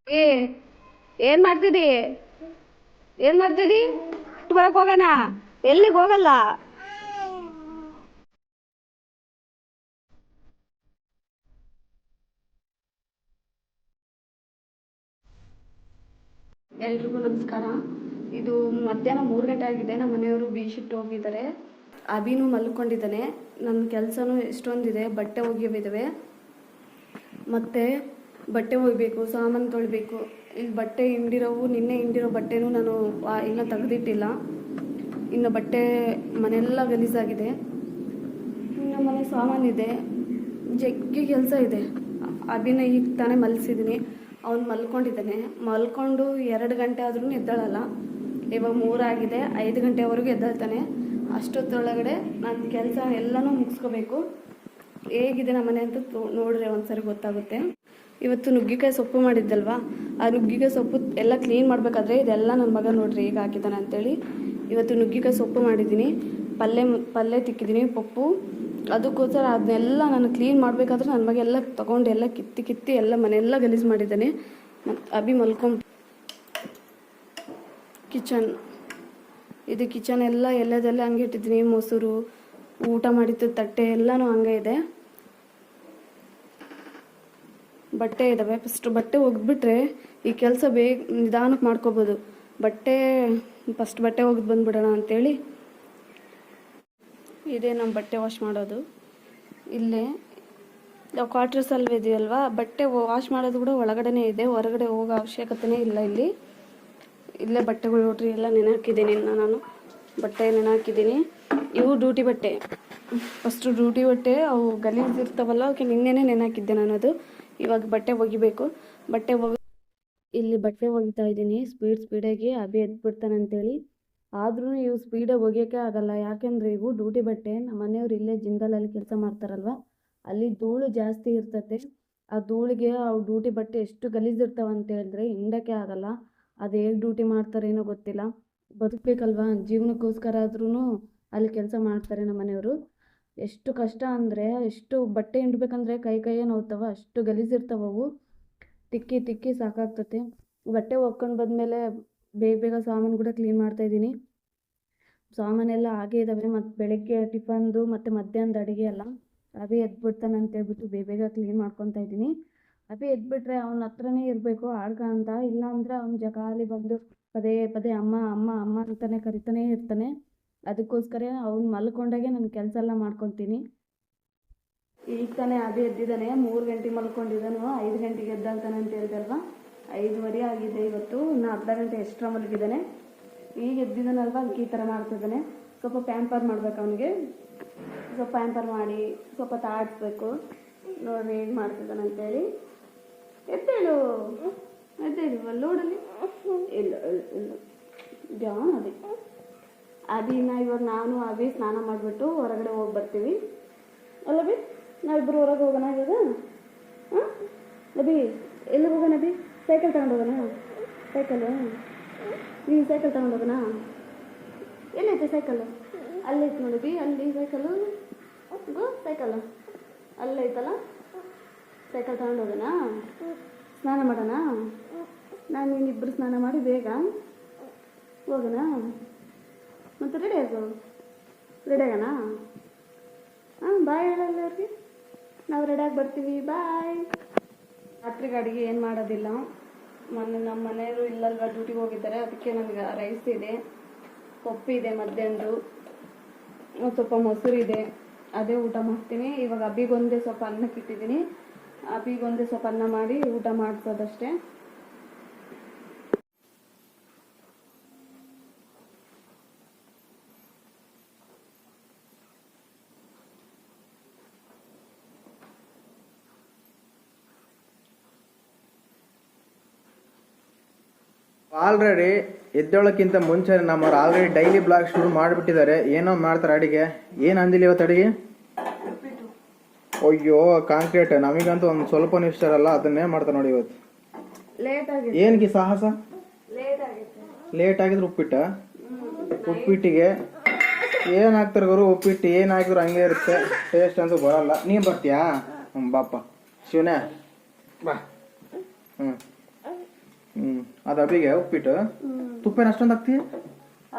ಏ ಏನ್ ಮಾಡ್ತಿದಿ? ಏನ್ ಮಾಡ್ತಿದಿ? ಬರಕ್ ಹೋಗೋಣ? ಎಲ್ಲಿಗೆ ಹೋಗಲ್ಲ. ಎಲ್ರಿಗೂ ನಮಸ್ಕಾರ. ಇದು ಮಧ್ಯಾಹ್ನ 3 ಗಂಟೆ ಆಗಿದೆ. ನಮ್ಮ ಮನೆಯವರು ಬೀಶಿಟ್ಟು ಹೋಗಿದ್ದಾರೆ. ಅಭಿನೂ ಮಲ್ಕೊಂಡಿದ್ದಾನೆ. ನನ್ನ ಕೆಲಸನೂ ಎಷ್ಟೊಂದಿದೆ. ಬಟ್ಟೆ ಒಗೆಯೋವಿದ್ದಾವೆ, ಮತ್ತು ಬಟ್ಟೆ ಒಗಿಬೇಕು, ಸಾಮಾನು ತೊಳಿಬೇಕು. ಇಲ್ಲಿ ಬಟ್ಟೆ ಹಿಂಡಿರೋವು, ನಿನ್ನೆ ಹಿಂಡಿರೋ ಬಟ್ಟೆನೂ ನಾನು ಇನ್ನೂ ತೆಗೆದಿಟ್ಟಿಲ್ಲ. ಇನ್ನು ಬಟ್ಟೆ ಮನೆಯೆಲ್ಲ ಗಲೀಜಾಗಿದೆ. ಇನ್ನು ಮನೆ ಸಾಮಾನಿದೆ, ಜಗ್ಗಿ ಕೆಲಸ ಇದೆ. ಅಭಿನ ಈಗ ತಾನೇ ಮಲಗಿಸಿದ್ದೀನಿ. ಅವ್ನು ಮಲ್ಕೊಂಡಿದ್ದಾನೆ. ಮಲ್ಕೊಂಡು 2 ಗಂಟೆ ಆದ್ರೂ ಎದ್ದೇಳಲ್ಲ. ಇವಾಗ 3 ಆಗಿದೆ. 5 ಗಂಟೆವರೆಗೂ ಎದ್ದೇಳ್ತಾನೆ. ಅಷ್ಟೊತ್ತೊಳಗಡೆ ನನ್ನ ಕೆಲಸ ಎಲ್ಲನೂ ಮುಗಿಸ್ಕೋಬೇಕು. ಹೇಗಿದೆ ನಮ್ಮ ಮನೆ ಅಂತ ನೋಡ್ರೆ ಒಂದ್ಸರಿ ಗೊತ್ತಾಗುತ್ತೆ. ಇವತ್ತು ನುಗ್ಗಿಕಾಯಿ ಸೊಪ್ಪು ಮಾಡಿದ್ದಲ್ವಾ, ಆ ನುಗ್ಗಿಕಾಯಿ ಸೊಪ್ಪು ಎಲ್ಲ ಕ್ಲೀನ್ ಮಾಡಬೇಕಾದ್ರೆ ಇದೆಲ್ಲ ನನ್ನ ಮಗ ನೋಡ್ರಿ ಹೇಗೆ ಹಾಕಿದ್ದಾನೆ ಅಂತೇಳಿ. ಇವತ್ತು ನುಗ್ಗಿಕಾಯಿ ಸೊಪ್ಪು ಮಾಡಿದ್ದೀನಿ, ಪಲ್ಯ ತಿಕ್ಕಿದ್ದೀನಿ, ಪಪ್ಪು. ಅದಕ್ಕೋಸ್ಕರ ಅದನ್ನೆಲ್ಲ ನಾನು ಕ್ಲೀನ್ ಮಾಡಬೇಕಾದ್ರೆ ನನ್ನ ಮಗ ಎಲ್ಲ ತೊಗೊಂಡು ಎಲ್ಲ ಕಿತ್ತಿ ಎಲ್ಲ ಮನೆಯೆಲ್ಲ ಗಲೀಜು ಮಾಡಿದ್ದಾನೆ. ಮತ್ತು ಅಭಿ ಕಿಚನ್ ಇದು ಕಿಚನ್ ಎಲ್ಲ ಎಲ್ಲದೆಲ್ಲ ಹಂಗೆ ಇಟ್ಟಿದ್ದೀನಿ. ಮೊಸರು, ಊಟ ಮಾಡಿದ್ದು ತಟ್ಟೆ ಎಲ್ಲನೂ ಹಂಗೆ ಇದೆ. ಬಟ್ಟೆ ಇದ್ದಾವೆ. ಫಸ್ಟ್ ಬಟ್ಟೆ ಒಗೆದ್ಬಿಟ್ರೆ ಈ ಕೆಲಸ ಬೇಗ ನಿಧಾನಕ್ಕೆ ಮಾಡ್ಕೋಬೋದು. ಫಸ್ಟ್ ಬಟ್ಟೆ ಒಗೆದು ಬಂದುಬಿಡೋಣ ಅಂಥೇಳಿ ಇದೇ ನಮ್ಮ ಬಟ್ಟೆ ವಾಶ್ ಮಾಡೋದು. ಇಲ್ಲೇ ನಾವು ಕ್ವಾರ್ಟರ್ಸಲ್ಲಿ ಇದೆಯಲ್ವಾ, ಬಟ್ಟೆ ವಾಶ್ ಮಾಡೋದು ಕೂಡ ಒಳಗಡೆನೇ ಇದೆ, ಹೊರಗಡೆ ಹೋಗೋ ಅವಶ್ಯಕತೆನೇ ಇಲ್ಲ. ಇಲ್ಲೇ ಬಟ್ಟೆಗಳು ನೋಡ್ರಿ ಎಲ್ಲ ನೆನೆಹಾಕಿದ್ದೀನಿ. ನಾನು ಬಟ್ಟೆ ನೆನೆಹಾಕಿದ್ದೀನಿ. ಇವು ಡ್ಯೂಟಿ ಬಟ್ಟೆ. ಫಸ್ಟು ಡ್ಯೂಟಿ ಬಟ್ಟೆ ಅವು ಗಲೀಜು ಇರ್ತಾವಲ್ಲ, ಅವಕ್ಕೆ ನಿನ್ನೆನೇ ನೆನೆಹಾಕಿದ್ದೆ ನಾನು. ಅದು ಇವಾಗ ಬಟ್ಟೆ ಒಗಿಬೇಕು. ಇಲ್ಲಿ ಬಟ್ಟೆ ಒಗಿತಾ ಇದ್ದೀನಿ ಸ್ಪೀಡಾಗಿ. ಅಭಿ ಎದ್ಬಿಡ್ತಾನೆ ಅಂತೇಳಿ. ಆದ್ರೂ ಇವು ಸ್ಪೀಡಾಗಿ ಒಗೆಯೋಕ್ಕೆ ಆಗಲ್ಲ. ಯಾಕೆಂದರೆ ಇವು ಡ್ಯೂಟಿ ಬಟ್ಟೆ. ನಮ್ಮ ಮನೆಯವ್ರು ಇಲ್ಲೇ ಜಿಂದಾಲಲ್ಲಿ ಕೆಲಸ ಮಾಡ್ತಾರಲ್ವ, ಅಲ್ಲಿ ಧೂಳು ಜಾಸ್ತಿ ಇರ್ತತೆ. ಆ ಧೂಳಿಗೆ ಅವು ಡ್ಯೂಟಿ ಬಟ್ಟೆ ಎಷ್ಟು ಗಲೀಜಿರ್ತಾವೆ ಅಂತ ಹೇಳಿದ್ರೆ ಹಿಂಡೋಕ್ಕೆ ಆಗಲ್ಲ. ಅದು ಹೇಗೆ ಡ್ಯೂಟಿ ಮಾಡ್ತಾರೇನೋ ಗೊತ್ತಿಲ್ಲ. ಬದುಕಬೇಕಲ್ವ, ಜೀವನಕ್ಕೋಸ್ಕರ ಆದ್ರೂ ಅಲ್ಲಿ ಕೆಲಸ ಮಾಡ್ತಾರೆ ನಮ್ಮ ಮನೆಯವರು. ಎಷ್ಟು ಕಷ್ಟ ಅಂದರೆ, ಎಷ್ಟು ಬಟ್ಟೆ ಹಿಂಡ್ಬೇಕಂದ್ರೆ ಕೈಯೇ ನೋವ್ತಾವ, ಅಷ್ಟು ಗಲೀಜಿರ್ತಾವೆ ಅವು. ತಿಕ್ಕಿ ಸಾಕಾಗ್ತತೆ. ಬಟ್ಟೆ ಒಗ್ಕೊಂಡು ಬಂದಮೇಲೆ ಬೇಗ ಸಾಮಾನು ಕೂಡ ಕ್ಲೀನ್ ಮಾಡ್ತಾಯಿದ್ದೀನಿ. ಸಾಮಾನೆಲ್ಲ ಹಾಗೇ ಇದ್ದಾವೆ. ಮತ್ತು ಬೆಳಗ್ಗೆ ಟಿಫನ್ದು ಮತ್ತು ಮಧ್ಯಾಹ್ನದ ಅಡುಗೆ ಎಲ್ಲ ಅಭಿ ಎದ್ಬಿಡ್ತಾನೆ ಅಂತೇಳ್ಬಿಟ್ಟು ಬೇಗ ಕ್ಲೀನ್ ಮಾಡ್ಕೊತಾ ಇದ್ದೀನಿ. ಅಭಿ ಎದ್ಬಿಟ್ರೆ ಅವನ ಹತ್ರನೇ ಇರಬೇಕು ಆಡ್ಕ ಅಂತ. ಇಲ್ಲ ಅಂದರೆ ಅವ್ನು ಜಗಾಲಿ ಬಂದು ಪದೇ ಅಮ್ಮ ಅಮ್ಮ ಅಮ್ಮ ಅಂತಾನೆ ಕರಿತಾನೇ ಇರ್ತಾನೆ. ಅದಕ್ಕೋಸ್ಕರ ಅವ್ನು ಮಲ್ಕೊಂಡಾಗೆ ನಾನು ಕೆಲಸ ಎಲ್ಲ ಮಾಡ್ಕೊತೀನಿ. ಈಗ ತಾನೇ ಅಭಿ ಎದ್ದಿದ್ದಾನೆ. 3 ಗಂಟೆಗೆ ಮಲ್ಕೊಂಡಿದ್ದಾನು, 5 ಗಂಟೆಗೆ ಎದ್ದಾಳ್ತಾನೆ ಅಂತ ಹೇಳಿದಲ್ವ. 5:15 ಆಗಿದೆ ಇವತ್ತು. ಇನ್ನು ಅರ್ಧ ಗಂಟೆ ಎಕ್ಸ್ಟ್ರಾ ಮಲಗಿದ್ದಾನೆ. ಈಗ ಎದ್ದಿದ್ದಾನಲ್ವ, ಅದಕ್ಕೆ ಈ ಥರ ಮಾಡ್ತಿದ್ದಾನೆ. ಸ್ವಲ್ಪ ಪ್ಯಾಂಪರ್ ಮಾಡ್ಬೇಕು ಅವನಿಗೆ. ಸ್ವಲ್ಪ ಪ್ಯಾಂಪರ್ ಮಾಡಿ ಸ್ವಲ್ಪ ತಾಡಿಸ್ಬೇಕು. ನೋಡ್ರಿ ಹೇಗೆ ಮಾಡ್ತಿದ್ದಾನೆ ಅಂತೇಳಿ. ಎದ್ದೇಳು ನೋಡಲಿ. ಇಲ್ಲ ಜಾನ್ ಅಭಿನ ಇವಾಗ ನಾನು ಅಭಿ ಸ್ನಾನ ಮಾಡಿಬಿಟ್ಟು ಹೊರಗಡೆ ಹೋಗಿ ಬರ್ತೀವಿ ಅಲ್ಲಭಿ. ನಾವಿಬ್ಬರು ಹೊರಗೆ ಹೋಗೋಣ ಇವಾಗ. ಹಾಂ ಅಭಿ, ಎಲ್ಲಿ ಹೋಗೋಣ ಅಭಿ? ಸೈಕಲ್ ತಗೊಂಡು ಹೋಗೋಣ. ಸೈಕಲು ನೀನು ಸೈಕಲ್ ತಗೊಂಡು ಹೋಗೋಣ. ಎಲ್ಲೈತೆ ಸೈಕಲ್ಲು? ಅಲ್ಲೈತೆ ನೋಡಿ ಅಲ್ಲಿ ಸೈಕಲ್ಲು. ಸೈಕಲ್ಲು ಅಲ್ಲೈತಲ್ಲ. ಸೈಕಲ್ ತಗೊಂಡು ಹೋಗೋಣ, ಸ್ನಾನ ಮಾಡೋಣ. ನಾನು ನೀನಿಬ್ಬರು ಸ್ನಾನ ಮಾಡಿ ಬೇಗ ಹೋಗೋಣ. ಮತ್ತು ರೆಡಿ ಆಗೋಣ. ಹಾಂ, ಬಾಯ್ ಹೇಳಲ್ಲ ಅವ್ರಿಗೆ. ನಾವು ರೆಡಿಯಾಗಿ ಬರ್ತೀವಿ, ಬಾಯ್. ರಾತ್ರಿಗೆ ಅಡುಗೆ ಏನು ಮಾಡೋದಿಲ್ಲ. ನಮ್ಮ ಮನೆಯವರು ಇಲ್ಲಲ್ವ, ಡ್ಯೂಟಿಗೆ ಹೋಗಿದ್ದಾರೆ. ಅದಕ್ಕೆ ನನಗೆ ರೈಸ್ ಇದೆ, ಪಪ್ಪು ಇದೆ, ಮಧ್ಯಾಹ್ನದು ಸ್ವಲ್ಪ ಮೊಸರು ಇದೆ, ಅದೇ ಊಟ ಮಾಡ್ತೀನಿ. ಇವಾಗ ಅಭಿಗೊಂದೇ ಸ್ವಲ್ಪ ಅನ್ನಕ್ಕೆ ಇಟ್ಟಿದ್ದೀನಿ. ಅಭಿಗೊಂದೇ ಸ್ವಲ್ಪ ಅನ್ನ ಮಾಡಿ ಊಟ ಮಾಡಿಸೋದಷ್ಟೇ. ಆಲ್ರೆಡಿ ಎದ್ದೇಳೋಕ್ಕಿಂತ ಮುಂಚೆ ನಮ್ಮವ್ರು ಆಲ್ರೆಡಿ ಡೈಲಿ ಬ್ಲಾಗ್ ಶುರು ಮಾಡಿಬಿಟ್ಟಿದ್ದಾರೆ. ಏನೋ ಮಾಡ್ತಾರೆ ಅಡಿಗೆ. ಏನು ಅಂದಿಲ್ಲ ಇವತ್ತು ಅಡಿಗೆ? ಅಯ್ಯೋ ಕಾಂಕ್ರೀಟ್, ನಮಗಂತೂ ಒಂದು ಸ್ವಲ್ಪ ಇಷ್ಟ ಇರಲ್ಲ, ಅದನ್ನೇ ಮಾಡ್ತಾರೆ ನೋಡಿ ಇವತ್ತು. ಏನಕ್ಕೆ ಸಾಹಸ? ಲೇಟ್ ಆಗಿದ್ರೆ ಉಪ್ಪಿಟ್ಟಿಗೆ ಏನು ಹಾಕ್ತಾರೆ ಗುರು? ಉಪ್ಪಿಟ್ಟು ಏನು ಹಾಕಿದ್ರು ಹಂಗೆ ಇರುತ್ತೆ, ಟೇಸ್ಟ್ ಅಂತೂ ಬರಲ್ಲ. ನೀನು ಬರ್ತೀಯಾ? ಬಾಪ ಶಿವನೇ ಬಾ. ಅದು ಅಬಿಗೆ ಉಪ್ಪಿಟ್ಟು ತುಪ್ಪ ಏನು ಅಷ್ಟೊಂದು ಹಾಕ್ತಿ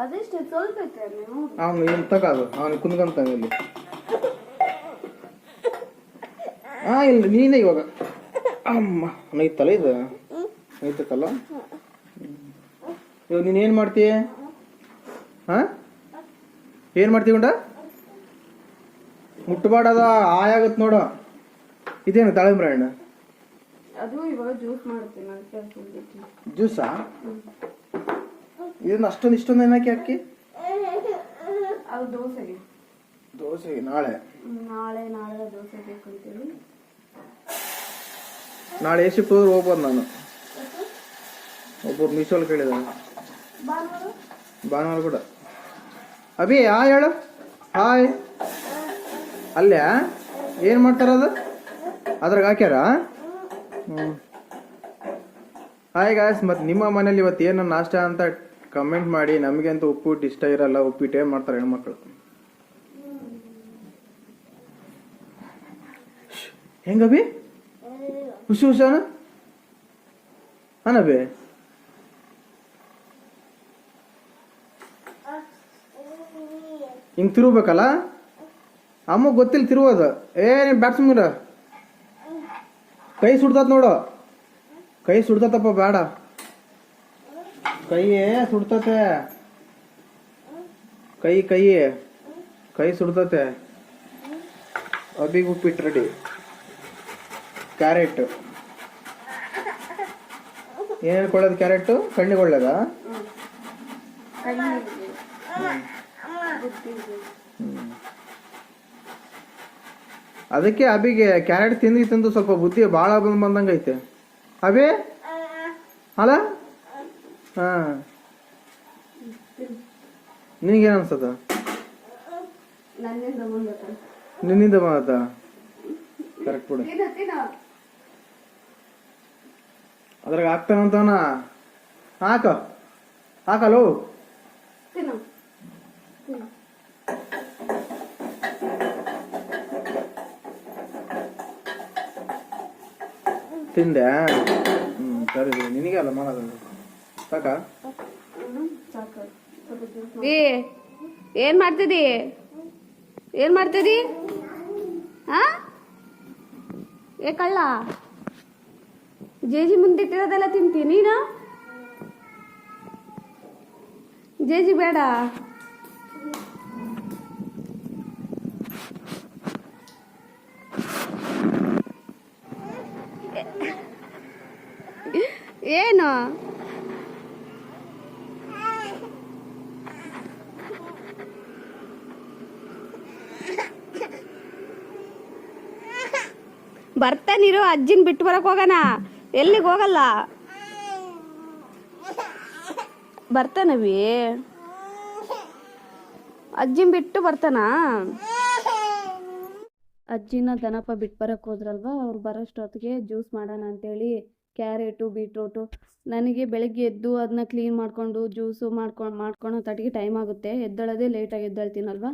ಅದೆಷ್ಟೇ ಸ್ವಲ್ಪ ಐತೆ ನೀವು ಅವನು ಏನು ತಗೋದು ಅವನಿಗೆ ಕುಂದ್ಕೊಂತಾನೆ ಇಲ್ಲಿ ಇಲ್ಲ ನೀನೇ ಇವಾಗ ಅಮ್ಮ ನೈತಲ್ಲ ಇದು ನೈತಕ್ಕಲ್ಲ ಇವಾಗ ನೀನು ಏನು ಮಾಡ್ತೀಯ ಏನು ಮಾಡ್ತೀವಿ ಮುಟ್ಟಬಾಡದ ಆಯಾಗತ್ ನೋಡು ಇದೇನು ದಾಳಿಂಬ್ರೆ ಹಣ್ಣು ಅದು ಇವಾಗ ಜ್ಯೂಸ್ ಮಾಡ್ತೀನಿ ಜ್ಯೂಸಾ ಇದನ್ನ ಅಷ್ಟೊಂದು ಇಷ್ಟೊಂದು ಏನಕ್ಕೆ ಅಕ್ಕಿ ಅದು ದೋಸೆಗೆ ನಾಳೆ ದೋಸೆ ಬೇಕು ಅಂತೇಳಿ ನಾಳೆ ಎ ಶಿಫ್ಟ್ ಹೋದ್ರೆ ಹೋಗ್ಬೋದು ನಾನು ಒಬ್ಬರು ಮೀಶೋಲ್ ಕೇಳಿದ ಭಾನುವಾರ ಕೂಡ ಅಭಿ ಹಾಯ್ ಹೇಳು ಹಾಯ್ ಅಲ್ಲೇ ಏನು ಮಾಡ್ತಾರದು ಅದ್ರಾಗ ಹಾಕ್ಯಾರ ಹಾಯ್ ಗಾಯ್ಸ್ ಮತ್ತು ನಿಮ್ಮ ಮನೇಲಿ ಇವತ್ತು ಏನು ನಾಷ್ಟ ಅಂತ ಕಮೆಂಟ್ ಮಾಡಿ. ನಮಗೆ ಅಂತೂ ಉಪ್ಪಿಟ್ಟು ಇಷ್ಟ ಇರಲ್ಲ, ಉಪ್ಪಿಟ್ಟು ಏನು ಮಾಡ್ತಾರೆ ಹೆಣ್ಮಕ್ಳು. ಹೆಂಗಬಿ ಖುಷಿ ಹುಷಾನ ಅನಬಿ ಹಿಂಗೆ ತಿರುಗಬೇಕಲ್ಲ, ಅಮ್ಮ ಗೊತ್ತಿಲ್ಲ ತಿರುಗೋದು. ನೀನು ಬ್ಯಾಟ್ಸ್ಮನ್ ಕೈ ಸುಡ್ತತ್ ನೋಡು, ಕೈ ಸುಡ್ತತ್ತಪ್ಪ ಬೇಡ, ಕೈ ಸುಡ್ತತೆ, ಕೈ ಕೈ ಕೈ ಸುಡ್ತತೆ. ಅಬಿಗೆ ಉಪ್ಪಿಟ್ಟು ರೆಡಿ. ಕ್ಯಾರೆಟ್ ಏನು ಹೇಳ್ಕೊಳ್ಳೋದು? ಕ್ಯಾರೆಟು ಕಣ್ಣಿಗೆ ಒಳ್ಳೇದಾ? ಅದಕ್ಕೆ ಅಬಿಗೆ ಕ್ಯಾರೆಟ್ ತಿಂದು ಸ್ವಲ್ಪ ಬುದ್ಧಿ ಭಾಳ ಬಂದಂಗೆ ಐತೆ. ಅಬಿ ಅಲ್ಲ ಹಾಂ, ನಿನಗೇನು ಅನ್ಸತ್ತ? ನಿನ್ನಿಂದ ಬಂದತ್ತ? ಕರೆಕ್ಟ್ ಬಿಡು. ಅದ್ರಾಗ ಹಾಕ್ತಾನಂತವನ ಹಾಕಲ್ಲೋ. ತಿಂದೆ? ಸರಿ ನಿನಗೆ ಅಲ್ಲ ಮಾಡೋದು. ಸಾಕ? ಏನ್ ಮಾಡ್ತಿದಿ? ಏನ್ ಮಾಡ್ತಿದಿ? ಏ ಕಳ್ಳ, ಜೇಜಿ ಮುಂದಿಟ್ಟಿರೋದೆಲ್ಲ ತಿಂತೀನಿ ನೀನು? ಜೇಜಿ ಬೇಡ. ಏನು ಬರ್ತಾನಿರು, ಅಜ್ಜಿನ ಬಿಟ್ಟು ಬರಕ್ ಹೋಗೋಣ. ಎಲ್ಲಿಗೆ ಹೋಗಲ್ಲ, ಬರ್ತಾನವಿ. ಅಜ್ಜಿನ ಬಿಟ್ಟು ಬರ್ತಾನ. ಅಜ್ಜಿನ ದನಪ್ಪ ಬಿಟ್ಟು ಬರಕ್ಕೆ ಹೋದ್ರಲ್ವ, ಅವ್ರು ಬರೋಷ್ಟೊತ್ತಿಗೆ ಜ್ಯೂಸ್ ಮಾಡೋಣ ಅಂತೇಳಿ ಕ್ಯಾರೆಟು ಬೀಟ್ರೂಟು. ನನಗೆ ಬೆಳಗ್ಗೆ ಎದ್ದು ಅದನ್ನ ಕ್ಲೀನ್ ಮಾಡಿಕೊಂಡು ಜ್ಯೂಸು ಮಾಡ್ಕೊಳೋ ತಟ್ಟಿಗೆ ಟೈಮ್ ಆಗುತ್ತೆ. ಎದ್ದೇಳೋದೇ ಲೇಟಾಗಿ ಎದ್ದೇಳ್ತೀನಲ್ವ,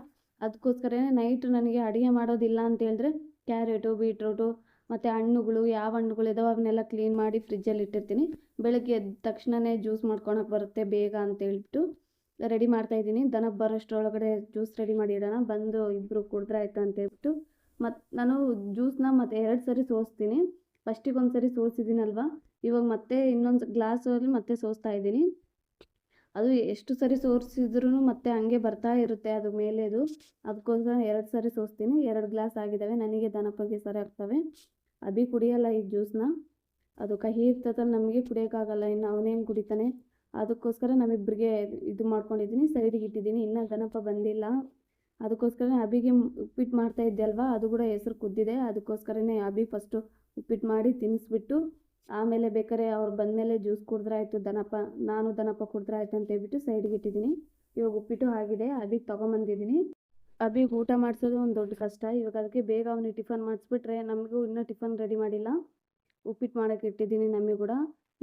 ಅದಕ್ಕೋಸ್ಕರನೇ ನೈಟ್ ನನಗೆ ಅಡುಗೆ ಮಾಡೋದಿಲ್ಲ ಅಂತ ಹೇಳಿದ್ರೆ ಕ್ಯಾರೆಟು ಬೀಟ್ರೂಟು ಮತ್ತು ಹಣ್ಣುಗಳು, ಯಾವ ಹಣ್ಣುಗಳು ಇದಾವೆ ಅವನ್ನೆಲ್ಲ ಕ್ಲೀನ್ ಮಾಡಿ ಫ್ರಿಜ್ಜಲ್ಲಿ ಇಟ್ಟಿರ್ತೀನಿ. ಬೆಳಗ್ಗೆ ಎದ್ದ ತಕ್ಷಣವೇ ಜ್ಯೂಸ್ ಮಾಡ್ಕೊಳಕ್ಕೆ ಬರುತ್ತೆ ಬೇಗ ಅಂತೇಳ್ಬಿಟ್ಟು ರೆಡಿ ಮಾಡ್ತಾಯಿದ್ದೀನಿ. ದನಕ್ಕೆ ಬರೋಷ್ಟರೊಳಗಡೆ ಜ್ಯೂಸ್ ರೆಡಿ ಮಾಡಿ ಇಡೋಣ, ಬಂದು ಇಬ್ಬರು ಕುಡಿದ್ರೆ ಆಯ್ತು ಅಂತೇಳ್ಬಿಟ್ಟು. ಮತ್ತು ನಾನು ಜ್ಯೂಸನ್ನ ಮತ್ತೆ 2 ಸರಿ ಸೋಸ್ತೀನಿ. ಫಸ್ಟಿಗೆ ಒಂದು ಸರಿ ಸೋಸಿದ್ದೀನಲ್ವ, ಇವಾಗ ಮತ್ತೆ ಇನ್ನೊಂದು ಗ್ಲಾಸಲ್ಲಿ ಮತ್ತೆ ಸೋಸ್ತಾ ಇದ್ದೀನಿ. ಅದು ಎಷ್ಟು ಸರಿ ಸೋಸಿದ್ರೂ ಮತ್ತೆ ಹಂಗೆ ಬರ್ತಾ ಇರುತ್ತೆ ಅದು ಮೇಲೆದು. ಅದಕ್ಕೋಸ್ಕರ 2 ಸರಿ ಸೋಸ್ತೀನಿ. 2 ಗ್ಲಾಸ್ ಆಗಿದ್ದಾವೆ, ನನಗೆ ದನಪ್ಪಗೆ ಸರಿ ಆಗ್ತವೆ. ಅಭಿ ಕುಡಿಯಲ್ಲ ಈ ಜ್ಯೂಸನ್ನ, ಅದು ಕಹಿ ಇರ್ತದಲ್ಲ, ನಮಗೆ ಕುಡಿಯೋಕ್ಕಾಗಲ್ಲ, ಇನ್ನು ಅವನೇನು ಕುಡಿತಾನೆ. ಅದಕ್ಕೋಸ್ಕರ ನಮ್ಮಿಬ್ಬರಿಗೆ ಇದು ಮಾಡ್ಕೊಂಡಿದ್ದೀನಿ, ಸೈಡಿಗೆ ಇಟ್ಟಿದ್ದೀನಿ. ಇನ್ನೂ ದನಪ್ಪ ಬಂದಿಲ್ಲ, ಅದಕ್ಕೋಸ್ಕರ ಅಭಿಗೆ ಉಪ್ಪಿಟ್ಟು ಮಾಡ್ತಾ ಇದ್ದೆ ಅಲ್ವಾ, ಅದು ಕೂಡ ಹೆಸರು ಕುದ್ದಿದೆ. ಅದಕ್ಕೋಸ್ಕರನೇ ಅಭಿ ಫಸ್ಟು ಉಪ್ಪಿಟ್ಟು ಮಾಡಿ ತಿನ್ನಿಸ್ಬಿಟ್ಟು ಆಮೇಲೆ ಬೇಕಾದ್ರೆ ಅವ್ರು ಬಂದಮೇಲೆ ಜ್ಯೂಸ್ ಕುಡಿದ್ರೆ ಆಯಿತು, ದನಪ್ಪ ಕುಡಿದ್ರೆ ಆಯ್ತು ಅಂತ ಹೇಳ್ಬಿಟ್ಟು ಸೈಡ್ಗೆ ಇಟ್ಟಿದ್ದೀನಿ. ಇವಾಗ ಉಪ್ಪಿಟ್ಟು ಆಗಿದೆ, ಅಭಿಗೆ ತೊಗೊಂಬಂದಿದ್ದೀನಿ. ಅಭಿಗೆ ಊಟ ಮಾಡಿಸೋದು ಒಂದು ದೊಡ್ಡ ಕಷ್ಟ. ಇವಾಗ ಅದಕ್ಕೆ ಬೇಗ ಅವನಿಗೆ ಟಿಫನ್ ಮಾಡಿಸ್ಬಿಟ್ರೆ ನಮಗೂ ಇನ್ನೂ ಟಿಫನ್ ರೆಡಿ ಮಾಡಿಲ್ಲ. ಉಪ್ಪಿಟ್ಟು ಮಾಡೋಕ್ಕೆ ಇಟ್ಟಿದ್ದೀನಿ ನಮಗೆ ಕೂಡ.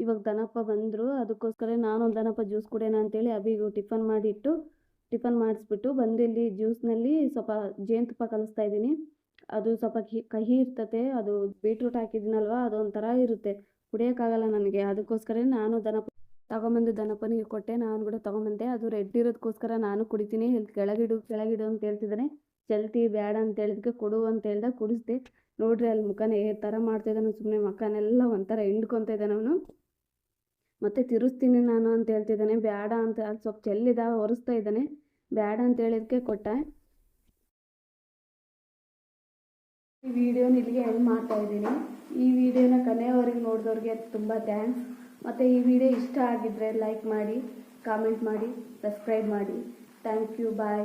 ಇವಾಗ ದನಪ್ಪ ಬಂದರು, ಅದಕ್ಕೋಸ್ಕರ ನಾನು ದನಪ್ಪ ಜ್ಯೂಸ್ ಕುಡಿಯೋಣ ಅಂತೇಳಿ ಅಭಿಗೂ ಟಿಫನ್ ಮಾಡಿಸ್ಬಿಟ್ಟು ಬಂದು ಇಲ್ಲಿ ಜ್ಯೂಸ್ನಲ್ಲಿ ಸ್ವಲ್ಪ ಜೇನುತುಪ್ಪ ಕಲಿಸ್ತಾ ಇದ್ದೀನಿ. ಅದು ಸ್ವಲ್ಪ ಕಹಿ ಇರ್ತತೆ, ಅದು ಬೀಟ್ರೂಟ್ ಹಾಕಿದ್ದೀನಲ್ವ, ಅದು ಒಂಥರ ಇರುತ್ತೆ, ಕುಡಿಯೋಕ್ಕಾಗಲ್ಲ ನನಗೆ. ಅದಕ್ಕೋಸ್ಕರ ನಾನು ತಗೊಂಬಂದು ದನಪ್ಪನಿಗೆ ಕೊಟ್ಟೆ. ನಾನು ಕೂಡ ತೊಗೊಂಬಂದೆ. ಅದು ರೆಡ್ ಇರೋದಕ್ಕೋಸ್ಕರ ನಾನು ಕುಡಿತೀನಿ. ಇಲ್ಲಿ ಕೆಳಗಿಡು ಅಂತ ಹೇಳ್ತಿದ್ದಾನೆ. ಚಲ್ತಿ ಬೇಡ ಅಂತ ಹೇಳಿದಕ್ಕೆ ಕೊಡು ಅಂತ ಹೇಳ್ದೆ, ಕುಡಿಸ್ದೆ. ನೋಡ್ರಿ ಅಲ್ಲಿ ಮುಖನ ಥರ ಮಾಡ್ತಾಯಿದ್ದಾನೆ, ಸುಮ್ಮನೆ ಮಕ್ಕನೆಲ್ಲ ಒಂಥರ ಹಿಂಡ್ಕೊತ ಇದ್ದಾನೆ ಅವನು. ಮತ್ತು ತಿರುಸ್ತೀನಿ ನಾನು ಅಂತ ಹೇಳ್ತಿದ್ದಾನೆ. ಬೇಡ ಅಂತ ಅಲ್ಲಿ ಸ್ವಲ್ಪ ಚೆಲ್ಲಿದ ಒರೆಸ್ತಾ ಇದ್ದಾನೆ. ಬೇಡ ಅಂತ ಹೇಳಿದಕ್ಕೆ ಕೊಟ್ಟ. ಈ ವಿಡಿಯೋನ ಇಲ್ಲಿಗೆ ಎಂಡ್ ಮಾಡ್ತಾ ಇದ್ದೀನಿ. ಈ ವಿಡಿಯೋನ ಕೊನೆಯವರೆಗೆ ನೋಡಿದವ್ರಿಗೆ ತುಂಬ ಥ್ಯಾಂಕ್ಸ್. ಮತ್ತು ಈ ವಿಡಿಯೋ ಇಷ್ಟ ಆಗಿದ್ದರೆ ಲೈಕ್ ಮಾಡಿ, ಕಾಮೆಂಟ್ ಮಾಡಿ, ಸಬ್ಸ್ಕ್ರೈಬ್ ಮಾಡಿ. Thank you. ಬಾಯ್.